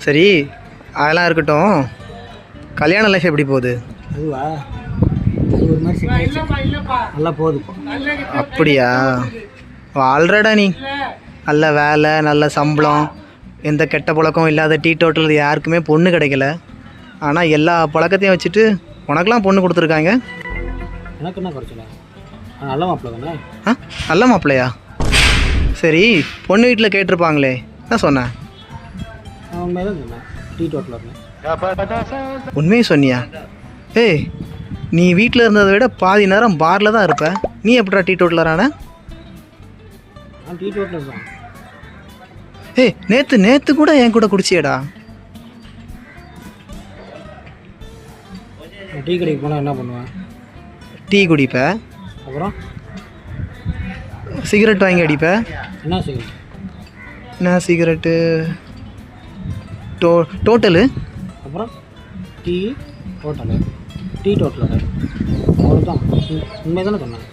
சரி, அதெல்லாம் இருக்கட்டும். கல்யாண லைஃப் எப்படி போகுது? அதுவா, அது ஒரு மாதிரி நல்லா போகுது. அப்படியா? ஆல்ரெடா நீ நல்ல வேலை, நல்ல சம்பளம், எந்த கெட்ட பழக்கம் இல்லாத டீ டோட்டல் யாருக்குமே பொண்ணு கிடைக்கல. ஆனால் எல்லா பழக்கத்தையும் வச்சுட்டு உனக்கெலாம் பொண்ணு கொடுத்துருக்காங்க. எனக்கு என்ன குறைச்சல? நல்ல மாப்பிள்ளை தானே? நல்ல மாப்பிள்ளையா? சரி, பொண்ணு வீட்டில் கேட்டிருப்பாங்களே, என்ன சொன்னேன்? உண்மையாக தான் சொன்னேன், டீ டோட்டல். உண்மையை சொன்னியா? ஏய், நீ வீட்டில் இருந்ததை விட பாதி நேரம் பாரில் தான் இருப்ப. நீ எப்படா டீ டோட்டலரான? டீ டோட்டல் தான். ஏய், நேற்று கூட என் கூட குடிச்சியடா. டீ கடைக்கு போனால் என்ன பண்ணுவேன்? டீ குடிப்ப, அப்புறம் சிகரெட் வாங்கி அடிப்ப. என்ன சிகரெட்? என்ன சிகரெட்டு? டோட்டலு. அப்புறம் டீ டோட்டலு. அவ்வளோதான். உண்மையை தானே சொன்னேன்.